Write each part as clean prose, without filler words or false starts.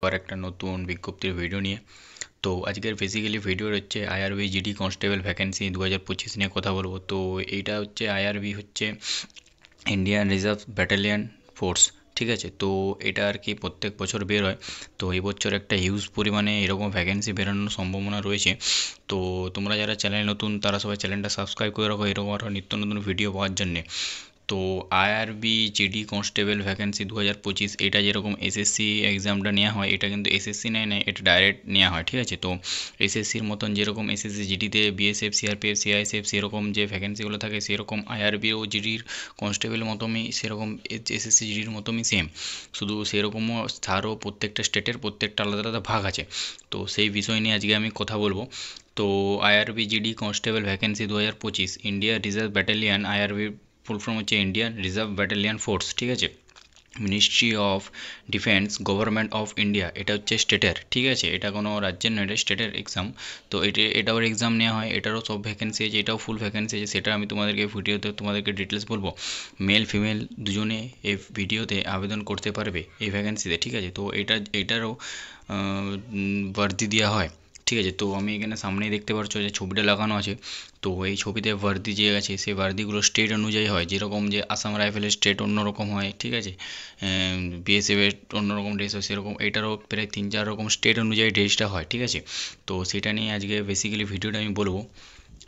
আবার একটা নতুন বিজ্ঞপ্তির ভিডিও নিয়ে। তো আজকের বেসিক্যালি ভিডিওর হচ্ছে আইআরবি জিডি কনস্টেবল ভ্যাকেন্সি 2025 নিয়ে কথা বলবো। তো এইটা হচ্ছে আইআরবি হচ্ছে ইন্ডিয়ান রিজার্ভ ব্যাটালিয়ান ফোর্স, ঠিক আছে। তো এটা আর কি প্রত্যেক বছর বের হয়। তো এই বছর একটা হিউজ পরিমাণে এরকম ভ্যাকেন্সি বেরোনোর সম্ভাবনা রয়েছে। তো তোমরা যারা চ্যানেল নতুন তারা সবাই চ্যানেলটা সাবস্ক্রাইব করে রাখো এরকম আরও নিত্য নতুন ভিডিও পাওয়ার জন্যে। তো আইআরবি জিডি কনস্টেবল ভ্যাকেন্সি 2025 এটা যেরকম এসএসসি এক্সামটা নেওয়া হয়, এটা কিন্তু এসএসসি নেয় না, এটা ডাইরেক্ট নেওয়া হয়, ঠিক আছে। তো এসএসসির মতন যেরকম এসএসসি জিডিতে বিএসএফ সিআরপিএফ সিআইএসএফ সেরকম যে ভ্যাকেন্সিগুলো থাকে সেরকম আইআরবি ও জিডির কনস্টেবল মতনই সেরকম এসএসসি জিডির মতনই সেম, শুধু সেরকমও তারও প্রত্যেকটা স্টেটের প্রত্যেকটা আলাদা আলাদা ভাগ আছে। তো সেই বিষয় নিয়ে আজকে আমি কথা বলবো। তো IRB GD constable vacancy 2025 India reserve battalion, IRB full form হচ্ছে ইন্ডিয়ান রিজার্ভ ব্যাটালিয়ান ফোর্স, ঠিক আছে। Ministry of defence, government of India, এটা হচ্ছে স্টেটের, ঠিক আছে। এটা কোনো রাজ্যের নয়, এটা স্টেটের এক্সাম। তো এটাও এক্সাম নেওয়া হয়, এটারও সব ভ্যাকেন্সি আছে, এটাও ফুল ভ্যাকেন্সি আছে, সেটা আমি তোমাদেরকে ভিডিওতে তোমাদেরকে ডিটেলস বলবো। মেল ফিমেল দুজনে এই ভিডিওতে আবেদন করতে পারবে এই ভ্যাকেন্সিতে, ঠিক আছে। তো এটারও বর্দি দেওয়া হয়, ঠিক আছে। তো আমি এখানে সামনেই দেখতে পাচ্ছ যে ছবিটা লাগানো আছে। তো এই ছবিতে বর্দি যে আছে সেই বর্দিগুলো স্টেট অনুযায়ী হয়, যেরকম যে আসাম রাইফেলের স্টেট অন্যরকম হয়, ঠিক আছে। বিএসএফের অন্যরকম ড্রেস হয়, সেরকম এটারও প্রায় 3-4 রকম স্টেট অনুযায়ী ড্রেসটা হয়, ঠিক আছে। তো সেটা নিয়ে আজকে বেসিক্যালি ভিডিওটা আমি বলবো,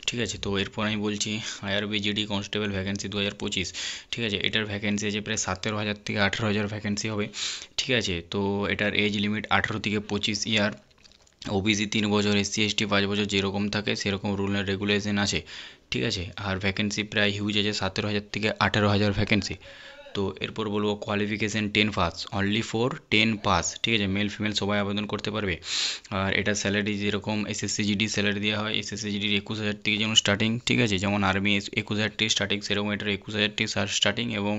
ঠিক আছে। তো এরপর আমি বলছি আইআরবি জিডি কনস্টেবল ভ্যাকেন্সি 2025, ঠিক আছে। এটার ভ্যাকেন্সি আছে প্রায় 17,000 থেকে 18,000 ভ্যাকেন্সি হবে, ঠিক আছে। তো এটার এজ লিমিট 18 থেকে 25 ইয়ার, ওবিসি 3 বছর, এসসি এসটি 5 বছর, যেরকম থাকে সেরকম রুল অ্যান্ড রেগুলেশন আছে, ঠিক আছে। আর ভ্যাকেন্সি প্রায় হিউজ আছে, 17,000 থেকে 18,000 ভ্যাকেন্সি। তো এরপর বলবো qualification 10 pass, only for 10 pass, ঠিক আছে। মেল ফিমেল সবাই আবেদন করতে পারবে। আর এটা স্যালারি যেরকম এসএসসি জিডি স্যালারি দেওয়া হয়, এসএসসি জিডির 21,000 থেকে যেমন স্টার্টিং, ঠিক আছে। যেমন আর্মি 21,000 থেকে স্টার্টিং, সেরকম এটার 21,000 থেকে স্টার্টিং এবং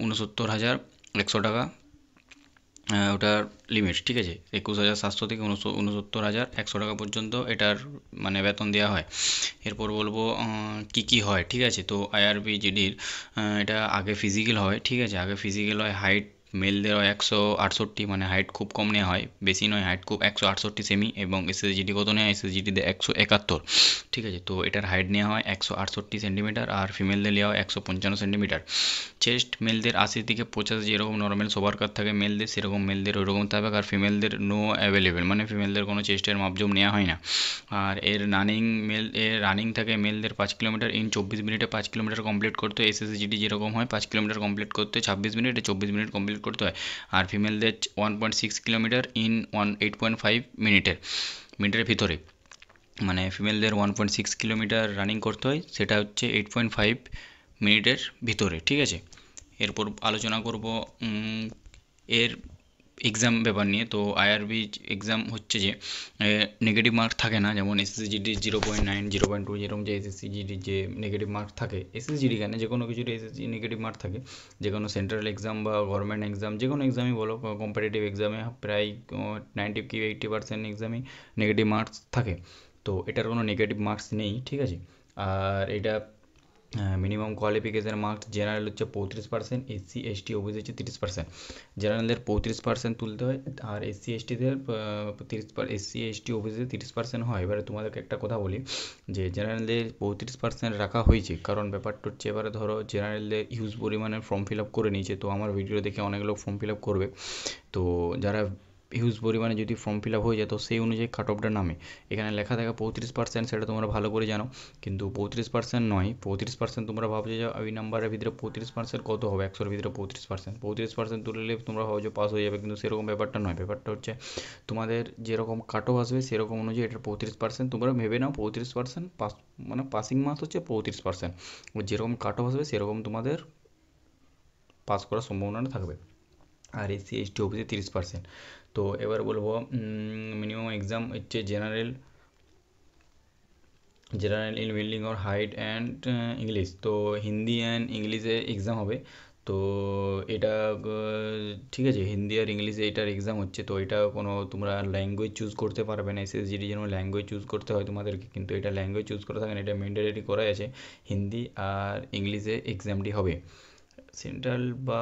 69,100 টাকা ওটার লিমিট, ঠিক আছে। 21,700 থেকে 69,100 টাকা পর্যন্ত এটার মানে বেতন দেওয়া হয়। এরপর বলবো কি কি হয়, ঠিক আছে। তো আইআরবি জিডির এটা আগে ফিজিক্যাল হয়, ঠিক আছে। আগে ফিজিক্যাল হয়, হাইট মেলদের হয় 168, মানে হাইট খুব কম নেওয়া হয়, বেশি নয়, হাইট খুব 168 সেমি। এবং এসএসজিডি কত নেয়, এসএসজিডিতে 171, ঠিক আছে। তো এটার হাইট নেওয়া হয় 168 সেন্টিমিটার, আর ফিমেলদের নেওয়া হয় 155 সেন্টিমিটার। চেস্ট মেলদের 80 থেকে 85, যেরকম নর্মাল সবার কার থাকে মেলদের সেরকম মেলদের ওইরকম থাকবে। আর ফিমেলদের নো অ্যাভেলেবেল, মানে ফিমেলদের কোনো চেস্টের মাপজোপ নেওয়া হয় না। আর এর রানিং থাকে মেলদের 5 কিলোমিটার ইন 24 মিনিটে 5 কিলোমিটার কমপ্লিট করতে হয়। এসএসজিডি যেরকম হয় 5 কিলোমিটার কমপ্লিট করতে 26 মিনিটে 24 মিনিট কমপ্লিট করতে হয়। আর ফিমেলদের 1.6 কিলোমিটার ইন 8.5 মিনিটের ভিতরে, মানে ফিমেলদের 1.6 কিলোমিটার রানিং করতে হয়, সেটা হচ্ছে 8.5 মিনিটের ভিতরে, ঠিক আছে। এরপর আলোচনা করব এর এক্সাম ব্যাপার নিয়ে। তো আইআরবি এক্সাম হচ্ছে যে নেগেটিভ মার্ক থাকে না, যেমন এসএসজিডি 0.9 0.2, যেরকম যে এসএসসিজিডির যে নেগেটিভ মার্ক থাকে, এসএসজিডি কেন যে কোনো কিছুর এসএসসি নেগেটিভ মার্ক থাকে। যে কোনো সেন্ট্রাল এক্সাম বা গভর্নমেন্ট এক্সাম, যে কোনো এক্সামই বলো, কম্পিটিটিভ এক্সামে প্রায় 90 কি 80% এক্সামই নেগেটিভ মার্কস থাকে। তো এটার কোনো নেগেটিভ মার্কস নেই, ঠিক আছে। আর এটা মিনিমাম কোয়ালিফিকেশান মার্কস জেনারেল হচ্ছে 35%, এসসি এসটি ওবিসি হচ্ছে 30%। জেনারেলদের 35% তুলতে হয়, আর এসসি এসটিদের 30, এসসি এসটি ওবিসি 30% হয়। এবারে তোমাদেরকে একটা কথা বলি, যে জেনারেলদের 35% রাখা হয়েছে কারণ ব্যাপারটা হচ্ছে, এবারে ধরো জেনারেলদের হিউজ পরিমাণে ফর্ম ফিল আপ করে নিয়েছে, তো আমার ভিডিও দেখে অনেক লোক ফর্ম ফিল আপ করবে। তো যারা হিউজ পরিমাণে যদি ফর্ম ফিল আপ হয়ে যায় তো সেই অনুযায়ী কাট অফটা নামে। এখানে লেখা থাকে 35%, সেটা তোমরা ভালো করে জানো, কিন্তু 35% নয়। 35% তোমরা ভাবছো যে ওই নাম্বারের ভিতরে 35% কত হবে, 100-র ভিতরে 35% তুললে তোমরা ভাবছো পাস হয়ে যাবে, কিন্তু সেরকম ব্যাপারটা নয়। ব্যাপারটা হচ্ছে তোমাদের যেরকম কাট অফ আসবে সেরকম অনুযায়ী এটার 35% তোমরা ভেবে নাও। 35% পাস, মানে পাসিং মার্কস হচ্ছে 35%, যেরকম কাট অফ আসবে সেরকম তোমাদের পাস করার সম্ভাবনা থাকবে। আর এসসি এসটি ওবিসি 30%। তো এবার বলবো মিনিমাম এক্সাম হচ্ছে general in building or height and English. তো হিন্দি অ্যান্ড ইংলিশে এক্সাম হবে। তো এটা ঠিক আছে, হিন্দি আর ইংলিশে এটার এক্সাম হচ্ছে। তো এটা কোনো তোমরা ল্যাঙ্গুয়েজ চুজ করতে পারবে না, এসএসজিডি যেন ল্যাঙ্গুয়েজ চুজ করতে হয় তোমাদেরকে, কিন্তু এটা ল্যাঙ্গুয়েজ চুজ করা থাকে না, এটা ম্যান্ডেটরি করা আছে। হিন্দি আর ইংলিশে এক্সামটি হবে, সেন্ট্রাল বা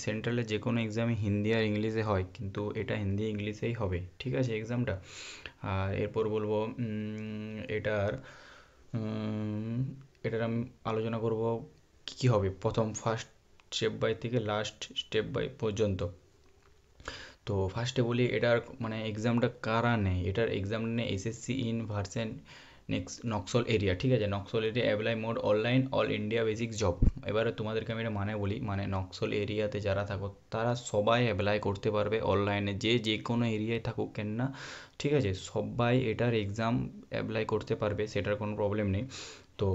সেন্ট্রালের যে কোনো এক্সামই হিন্দি আর ইংলিশে হয়, কিন্তু এটা হিন্দি ইংলিশেই হবে, ঠিক আছে এক্সামটা। আর এরপর বলবো এটার উম, এটার আমি আলোচনা করব কী কী হবে, প্রথম ফার্স্ট স্টেপ বাই থেকে লাস্ট স্টেপ বাই পর্যন্ত। তো ফার্স্টে বলি এটার মানে এক্সামটা কারা নেয়। এটার এক্সাম নেয় SSC in version next Naxal area, ঠিক আছে। Naxal area apply mode online all India basic job. এবারে তোমাদেরকে আমি এটা মানে বলি, মানে নক্সল এরিয়াতে যারা থাকো তারা সবাই অ্যাপ্লাই করতে পারবে অনলাইনে, যে যে কোনো এরিয়ায় থাকুক কেন না, ঠিক আছে, সবাই এটার এক্সাম অ্যাপ্লাই করতে পারবে, সেটার কোনো প্রবলেম নেই। তো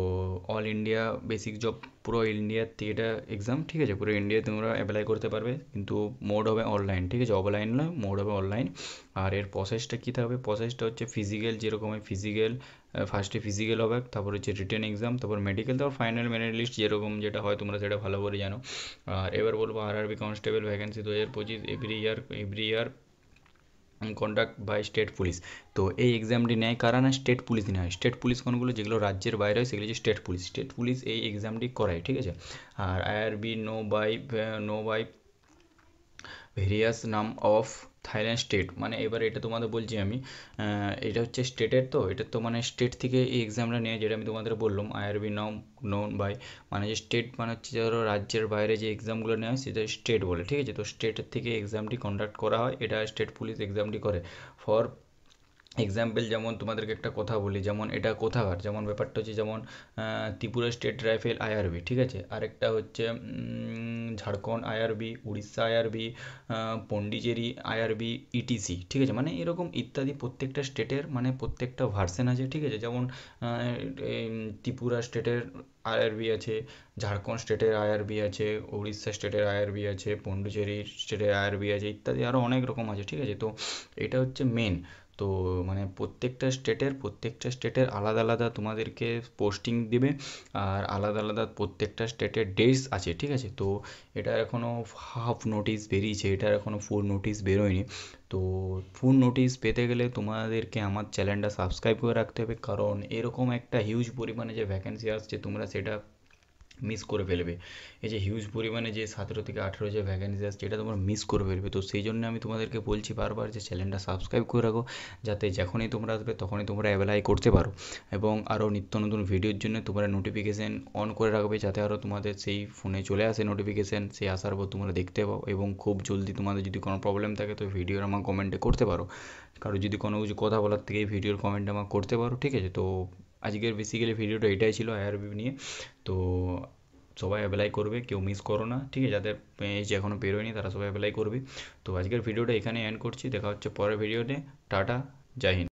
অল ইন্ডিয়া বেসিক জব, পুরো ইন্ডিয়ার থেকে এটা এক্সাম, ঠিক আছে, পুরো ইন্ডিয়ায় তোমরা অ্যাপ্লাই করতে পারবে, কিন্তু মোড হবে অনলাইন, ঠিক আছে, অফলাইন নয়, মোড হবে অনলাইন। আর এর প্রসেসটা কী থাকবে, প্রসেসটা হচ্ছে ফিজিক্যাল, যেরকম হয় ফিজিক্যাল, ফার্স্টে ফিজিক্যাল হবে, তারপর হচ্ছে রিটেন এক্সাম, তারপর মেডিকেল, তারপর ফাইনাল মেরিট লিস্ট, যেরকম যেটা হয় তোমরা সেটা ভালো করে জানো। আর এবার বলবো RRB constable vacancy 2025 every year conduct by state police. তো এই এক্সামটি নেয় কারা না, স্টেট পুলিশ নেয়। স্টেট পুলিশ কোনগুলো, যেগুলো রাজ্যের বাইরে হয় সেগুলো হচ্ছে স্টেট পুলিশ এই এক্সামটি করায়, ঠিক আছে। আর আইআরবি নো বাই ভেরিয়াস নাম অফ থাইল্যান্ড স্টেট, মানে এবার এটা তোমাদের বলছি আমি, এটা হচ্ছে স্টেটের, তো এটা তো মানে স্টেট থেকে এই এক্সামটা নিয়ে, যেটা আমি তোমাদের বললাম আইআরবি নাম নোন বাই, মানে যে স্টেট মানে হচ্ছে ধরো রাজ্যের বাইরে যে এক্সামগুলো নেওয়া হয় সেটা স্টেট বলে, ঠিক আছে। তো স্টেটের থেকে এক্সামটি কন্ডাক্ট করা হয়, এটা স্টেট পুলিশ এক্সামটি করে। ফর এক্সাম্পল যেমন তোমাদেরকে একটা কথা বলি, যেমন এটা কোথাকার, যেমন ব্যাপারটা হচ্ছে যেমন ত্রিপুরা স্টেট রাইফেল আইআরবি, ঠিক আছে, আরেকটা হচ্ছে Jharkhand IRB, Orissa IRB, Pondicherry IRB, etc, ঠিক আছে, মানে এরকম ইত্যাদি প্রত্যেকটা স্টেটের মানে প্রত্যেকটা ভার্সন আছে, ঠিক আছে। যেমন ত্রিপুরা স্টেটের আইআরবি আছে, ঝাড়খণ্ড স্টেটের আইআরবি আছে, উড়িষ্যা স্টেটের আইআরবি আছে, পন্ডিচেরি স্টেটের আইআরবি আছে, ইত্যাদি আরও অনেক রকম আছে, ঠিক আছে। তো এটা হচ্ছে মেন। তো মানে প্রত্যেকটা স্টেটের আলাদা আলাদা তোমাদেরকে পোস্টিং দেবে, আর আলাদা আলাদা প্রত্যেকটা স্টেটের ডেটস আছে, ঠিক আছে। তো এটার এখনও হাফ নোটিশ বেরিয়েছে, এটার এখনও ফুল নোটিশ বেরোয়নি। তো ফুল নোটিশ পেতে গেলে তোমাদেরকে আমার চ্যানেলটা সাবস্ক্রাইব করে রাখতে হবে, কারণ এরকম একটা হিউজ পরিমাণে যে ভ্যাকেন্সি আসছে তোমরা সেটা মিস করে ফেলবে। এই যে হিউজ পরিমাণে যে 17 থেকে 18 যে ভ্যাকেন্সি আসছে এটা তোমরা মিস করে ফেলবে। তো সেই জন্য আমি তোমাদেরকে বলছি বারবার যে চ্যানেলটা সাবস্ক্রাইব করে রাখো, যাতে যখনই তোমরা আসবে তখনই তোমরা অ্যাপ্লাই করতে পারো, এবং আরও নিত্য নতুন ভিডিওর জন্য তোমরা নোটিফিকেশান অন করে রাখবে, যাতে আরও তোমাদের সেই ফোনে চলে আসে নোটিফিকেশান, সেই আসার পর তোমরা দেখতে পাও, এবং খুব জলদি তোমাদের যদি কোনো প্রবলেম থাকে তো ভিডিওর আমার কমেন্টে করতে পারো, কারো যদি কোনো কিছু কথা বলার থেকে ভিডিওর কমেন্টে আমার করতে পারো, ঠিক আছে। তো আজকের বেসিক্যালি ভিডিওটা এটাই ছিল আইআরবি নিয়ে। তো সবাই অ্যাপ্লাই করবে, কেউ মিস করো না, ঠিক আছে, যাদের পেজ এখনও বেরোয়নি তারা সবাই অ্যাপ্লাই করবে। তো আজকের ভিডিওটা এখানে এন্ড করছি, দেখা হচ্ছে পরের ভিডিওতে। টাটা, জয় হিন্দ।